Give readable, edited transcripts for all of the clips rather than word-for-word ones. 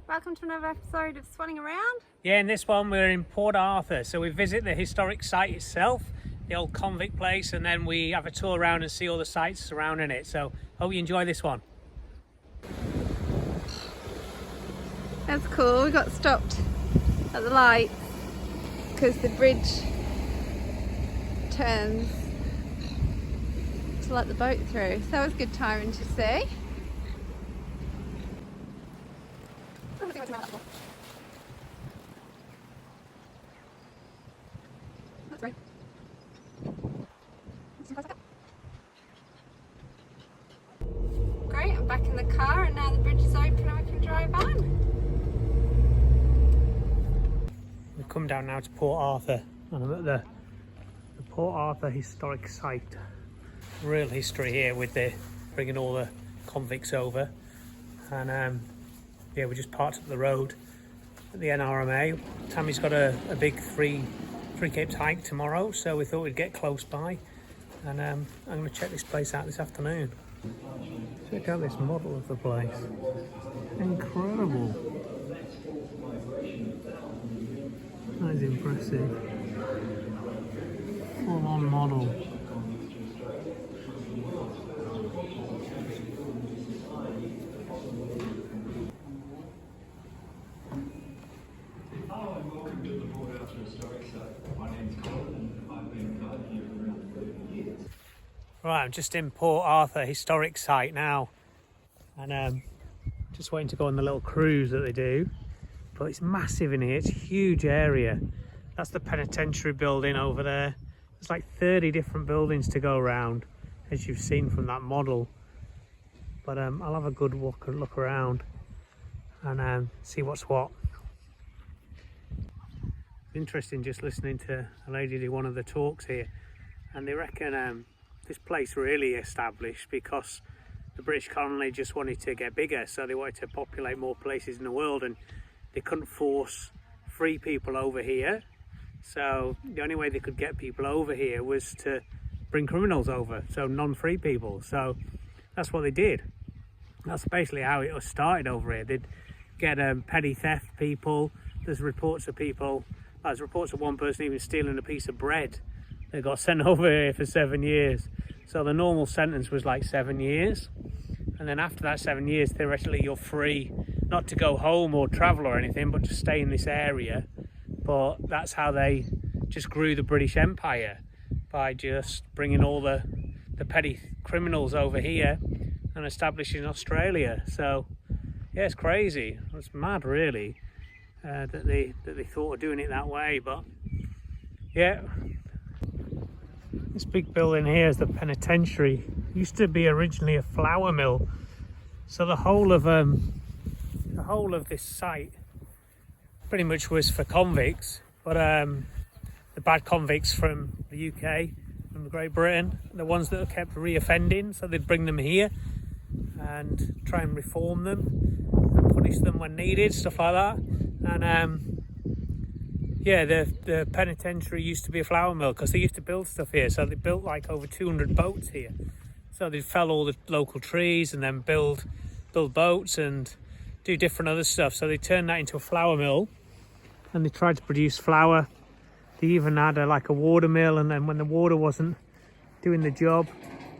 Welcome to another episode of Swanning Around. Yeah, in this one we're in Port Arthur, so we visit the historic site itself, the old convict place, and then we have a tour around and see all the sites surrounding it. So hope you enjoy this one. That's cool. We got stopped at the lights because the bridge turns to let the boat through. So that was good timing to see. That's right. Great, I'm back in the car and now the bridge is open and we can drive on. We've come down now to Port Arthur, and I'm at the Port Arthur historic site. Real history here with the bringing all the convicts over, and yeah, we just parked up the road at the NRMA. Tammy's got a big three Capes hike tomorrow, so we thought we'd get close by, and I'm going to check this place out this afternoon. Check out this model of the place. Incredible. That is impressive. Full on model. Right, I'm just in Port Arthur historic site now, and just waiting to go on the little cruise that they do. But it's massive in here, it's a huge area. That's the penitentiary building over there. There's like 30 different buildings to go around, as you've seen from that model. But I'll have a good look around and see what's what. It's interesting just listening to a lady do one of the talks here, and they reckon this place really established because the British colony just wanted to get bigger, so they wanted to populate more places in the world, and they couldn't force free people over here. So the only way they could get people over here was to bring criminals over, so non-free people. So that's what they did. That's basically how it was started over here. They'd get petty theft people. There's reports of one person even stealing a piece of bread. They got sent over here for 7 years. So the normal sentence was like 7 years. And then after that 7 years, theoretically, you're free not to go home or travel or anything, but to stay in this area. But that's how they just grew the British Empire, by just bringing all the petty criminals over here and establishing Australia. So yeah, it's crazy. It's mad, really, that they thought of doing it that way. But yeah. This big building here is the penitentiary. It used to be originally a flour mill, so the whole of this site pretty much was for convicts. But the bad convicts from the UK, from Great Britain, the ones that kept re-offending, so they'd bring them here and try and reform them and punish them when needed, stuff like that. And yeah, the penitentiary used to be a flour mill because they used to build stuff here. So they built like over 200 boats here. So they'd fell all the local trees and then build boats and do different other stuff. So they turned that into a flour mill, and they tried to produce flour. They even had like a water mill, and then when the water wasn't doing the job,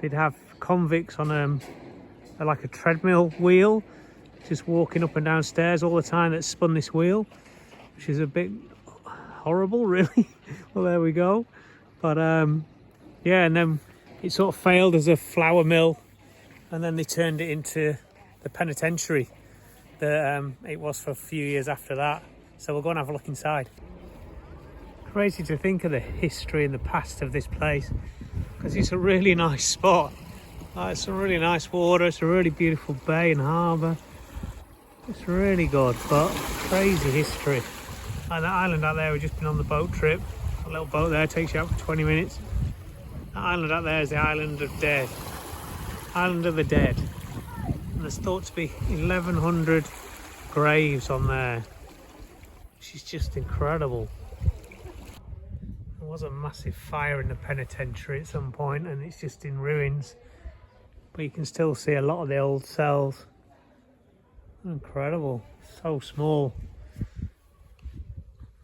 they'd have convicts on like a treadmill wheel, just walking up and down stairs all the time that spun this wheel, which is a bit horrible, really. Well, there we go. But yeah, and then it sort of failed as a flour mill, and then they turned it into the penitentiary that it was for a few years after that. So we'll go and have a look inside. Crazy to think of the history and the past of this place, because it's a really nice spot. It's some really nice water, it's a really beautiful bay and harbour. It's really good, but crazy history. Like that island out there, we've just been on the boat trip. A little boat there takes you out for 20 minutes. That island out there is the Island of Dead. Island of the Dead. And there's thought to be 1,100 graves on there, which is just incredible. There was a massive fire in the penitentiary at some point, and it's just in ruins. But you can still see a lot of the old cells. Incredible, so small.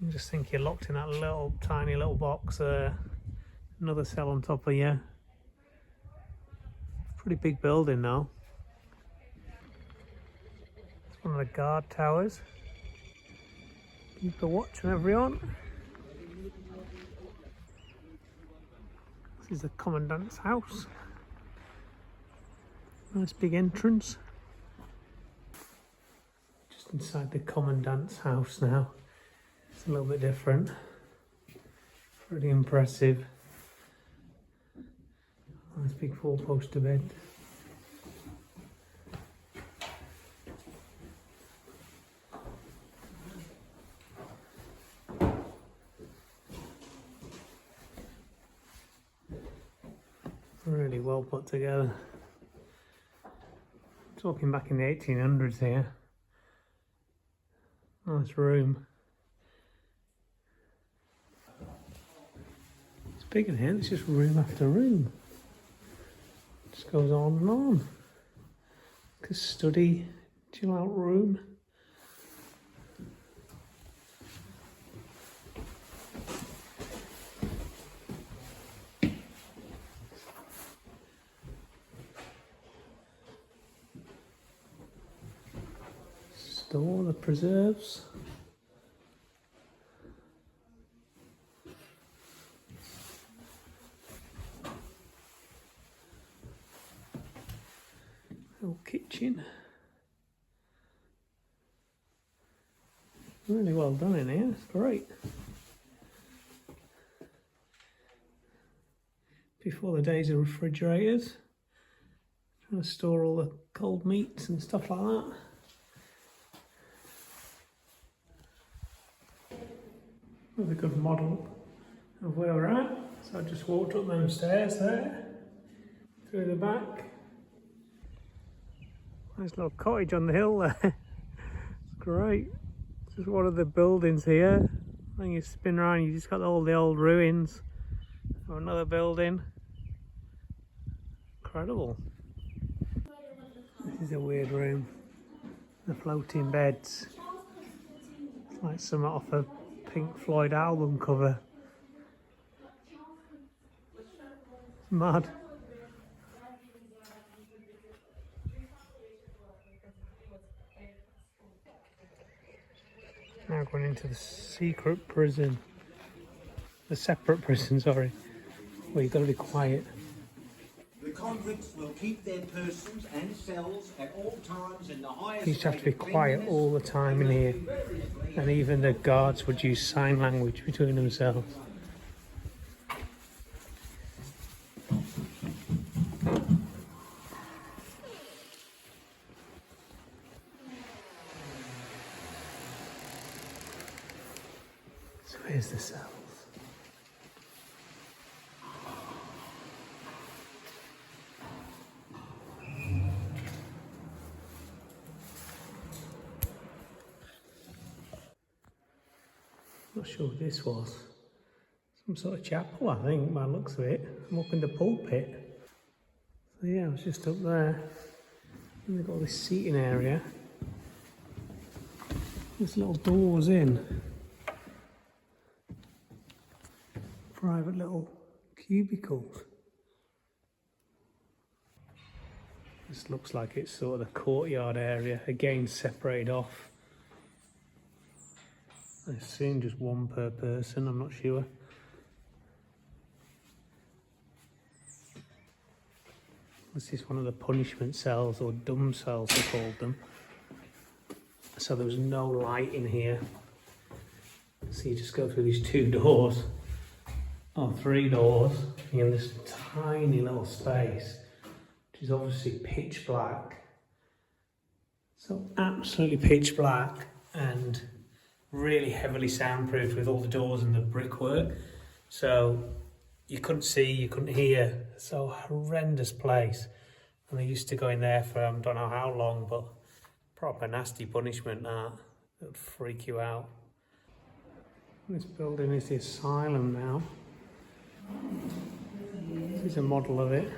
You just think you're locked in that little tiny little box there. Another cell on top of you. Pretty big building now. It's one of the guard towers. Keep a watch on everyone. This is the commandant's house. Nice big entrance. Just inside the commandant's house now. It's a little bit different. Pretty impressive. Nice big four-poster bed. Really well put together. Talking back in the 1800s here. Nice room. It's big in here, it's just room after room. Just goes on and on. Like a study, chill out room. Store the preserves. Little kitchen. Really well done in here, it's great. Before the days of refrigerators. Trying to store all the cold meats and stuff like that. With a good model of where we're at. So I just walked up them stairs there, through the back. Nice little cottage on the hill there. It's great. This is one of the buildings here. I think you spin around, you just got all the old ruins of another building. Incredible. This is a weird room. The floating beds. It's like something off a Pink Floyd album cover. Mad. Now going into the secret prison. The separate prison, sorry. Well, you've got to be quiet. The convicts will keep their persons and cells at all times in the highest. You just have to be quiet all the time in here. And even the guards would use sign language between themselves. So here's the cells. Not sure what this was. Some sort of chapel, I think, by the looks of it. I'm up in the pulpit. So yeah, I was just up there. And they've got this seating area. There's little doors in. Private little cubicles. This looks like it's sort of the courtyard area, again separated off. I assume just one per person, I'm not sure. This is one of the punishment cells, or dumb cells they called them. So there was no light in here. So you just go through these two doors, or three doors, in this tiny little space, which is obviously pitch black. So absolutely pitch black and really heavily soundproofed with all the doors and the brickwork. So you couldn't see, you couldn't hear. So horrendous place. And they used to go in there for I don't know how long, but proper nasty punishment that would freak you out. This building is the asylum now. This is a model of it.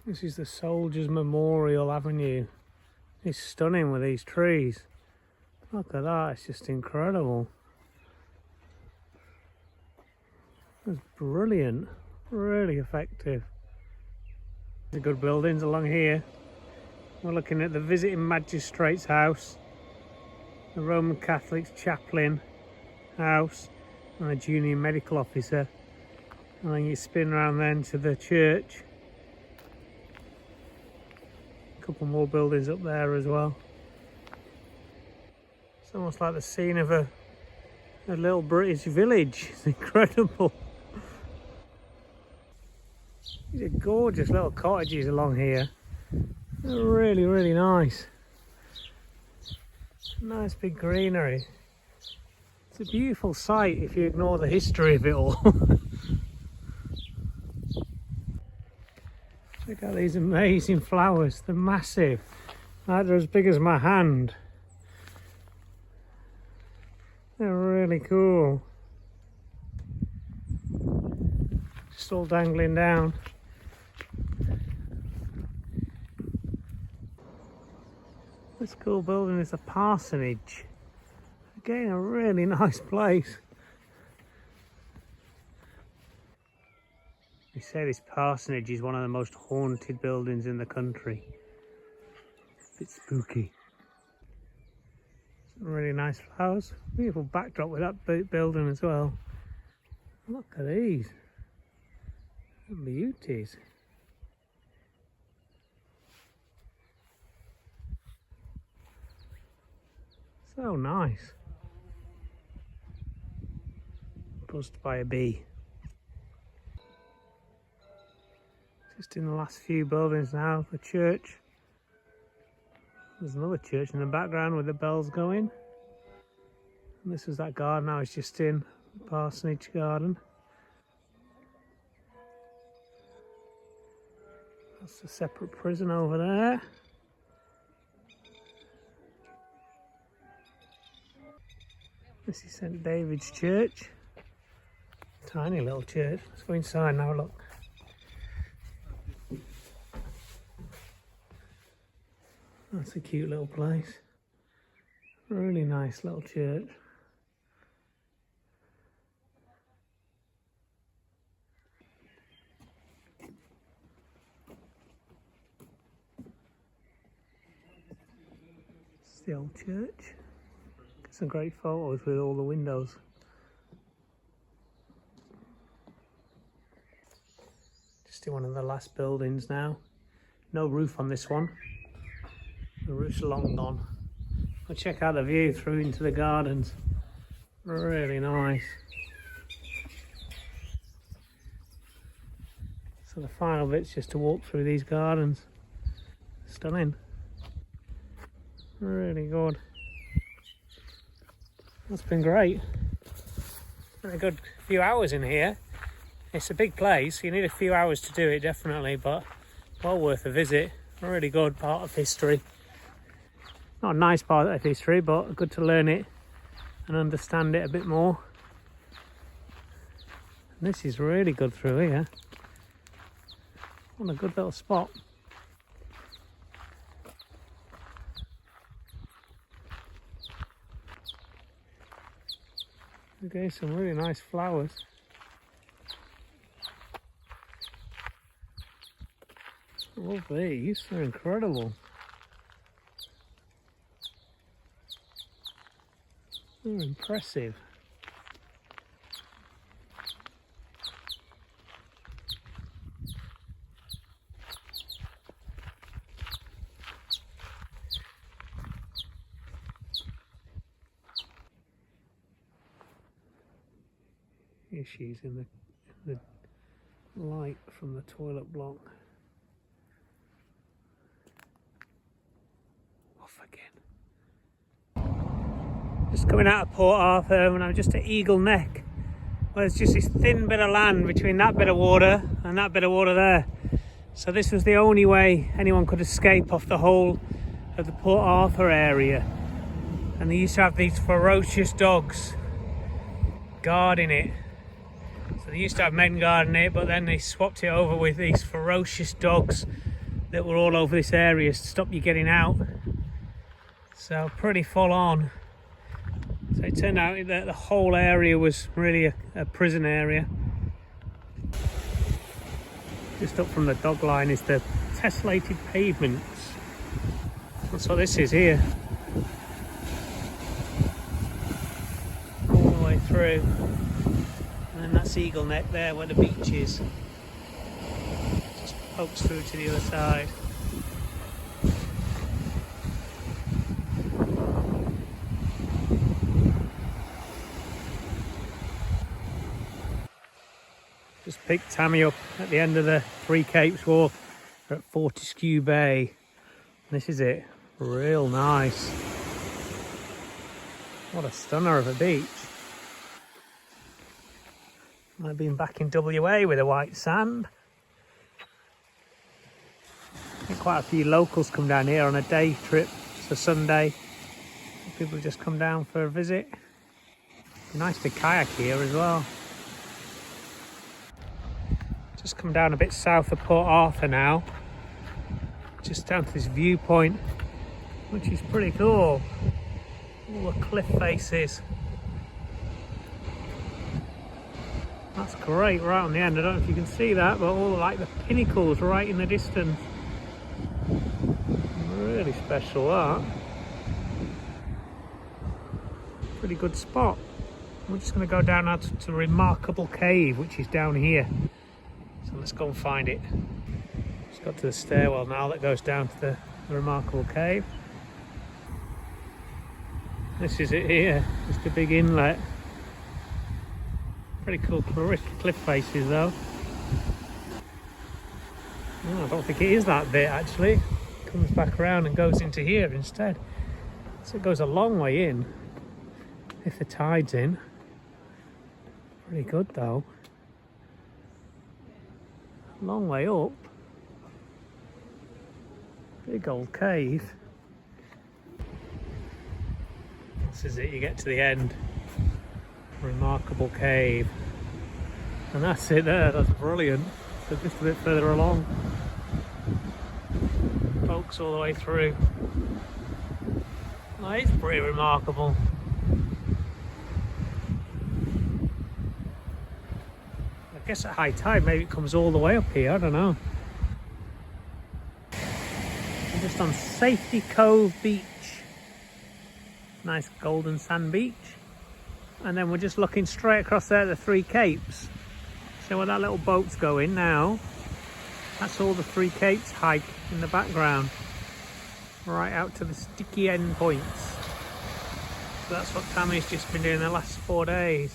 This is the Soldiers Memorial Avenue. It's stunning with these trees. Look at that, it's just incredible. It's brilliant, really effective. The good buildings along here. We're looking at the Visiting Magistrate's House, the Roman Catholic Chaplain House, and a Junior Medical Officer. And then you spin around then to the church. A couple more buildings up there as well. It's almost like the scene of a little British village. It's incredible. These are gorgeous little cottages along here. They're really, really nice. Nice big greenery. It's a beautiful sight if you ignore the history of it all. Look at these amazing flowers. They're massive. Like they're as big as my hand. They're really cool. Just all dangling down. This cool building is a parsonage. Again, a really nice place. They say this parsonage is one of the most haunted buildings in the country. A bit spooky. Some really nice flowers. Beautiful backdrop with that building as well. Look at these. Beauties. So nice. Buzzed by a bee. Just in the last few buildings now, the church. There's another church in the background with the bells going. And this is that garden I was just in, the parsonage garden. That's a separate prison over there. This is St David's Church. Tiny little church. Let's go inside now, look. That's a cute little place. Really nice little church. It's the old church. Some great photos with all the windows. Just in one of the last buildings now. No roof on this one. The roof's long gone. We'll check out the view through into the gardens. Really nice. So the final bit's just to walk through these gardens. Stunning. Really good. That's been great. Been a good few hours in here. It's a big place, you need a few hours to do it definitely, but well worth a visit. A really good part of history. Not a nice part of history, but good to learn it and understand it a bit more. And this is really good through here. What a good little spot. Okay, some really nice flowers. I love these, they're incredible. They're impressive. Here she is in the light from the toilet block. Off again. Just coming out of Port Arthur and I'm just at Eagle Neck. Well, there's just this thin bit of land between that bit of water and that bit of water there. So this was the only way anyone could escape off the whole of the Port Arthur area. And they used to have these ferocious dogs guarding it. So they used to have men guarding it, but then they swapped it over with these ferocious dogs that were all over this area to stop you getting out. So pretty full on. So it turned out that the whole area was really a prison area. Just up from the dog line is the tessellated pavements. That's what this is here. All the way through. And then that's Eagle Neck there where the beach is. Just pokes through to the other side. Just picked Tammy up at the end of the Three Capes walk. We're at Fortescue Bay. This is it. Real nice. What a stunner of a beach. I've been back in WA with the white sand. I think quite a few locals come down here on a day trip. It's a Sunday. People just come down for a visit. Be nice to kayak here as well. Just come down a bit south of Port Arthur now. Just down to this viewpoint, which is pretty cool. All the cliff faces. That's great right on the end. I don't know if you can see that, but all like the pinnacles right in the distance. Really special that. Pretty good spot. We're just going to go down now to Remarkable Cave, which is down here. So let's go and find it. Just got to the stairwell now that goes down to the Remarkable Cave. This is it here, just a big inlet. Pretty cool cliff faces though. Oh, I don't think it is that bit actually. It comes back around and goes into here instead. So it goes a long way in, if the tide's in. Pretty good though. Long way up. Big old cave. This is it, you get to the end. Remarkable Cave. And that's it there, that's brilliant. So just a bit further along. Folks all the way through. Oh, it's pretty remarkable. I guess at high tide maybe it comes all the way up here, I don't know. I'm just on Safety Cove Beach. Nice golden sand beach. And then we're just looking straight across there at the Three Capes. So where that little boat's going now, that's all the Three Capes hike in the background. Right out to the sticky end points. So that's what Tammy's just been doing the last 4 days.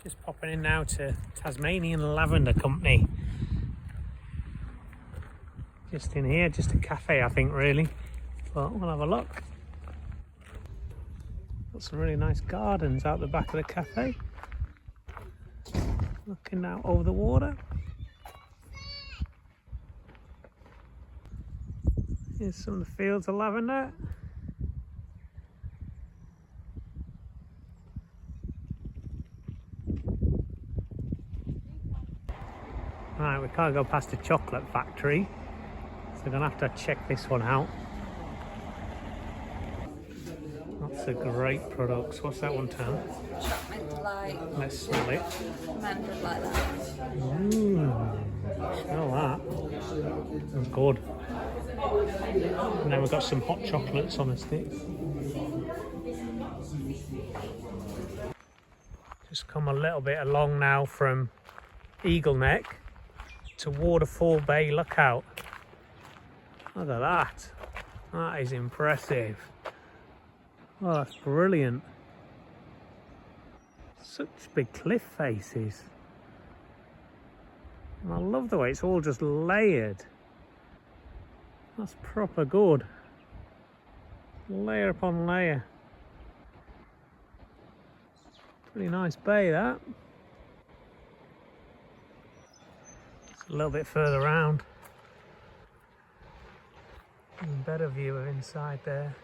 Just popping in now to Tasmanian Lavender Company. Just in here, just a cafe I think really. But we'll have a look. Got some really nice gardens out the back of the cafe. Looking out over the water. Here's some of the fields of lavender. Right, we can't go past the chocolate factory, so we're gonna have to check this one out. That's a great product. What's that one, Tam? Chocolate like Let's smell it. mandarin like that. Smell that. That's good. And then we've got some hot chocolates on a stick. Just come a little bit along now from Eagle Neck to Waterfall Bay Lookout. Look at that. That is impressive. Oh, that's brilliant. Such big cliff faces. And I love the way it's all just layered. That's proper good. Layer upon layer. Pretty nice bay that. It's a little bit further round. Even better view of inside there.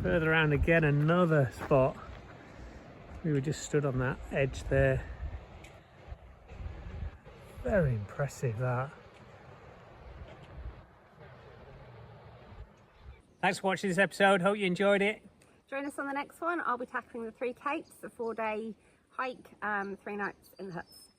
Further around again, another spot. We were just stood on that edge there. Very impressive, that. Thanks for watching this episode. Hope you enjoyed it. Join us on the next one. I'll be tackling the 3 capes, a 4-day hike, 3 nights in the huts.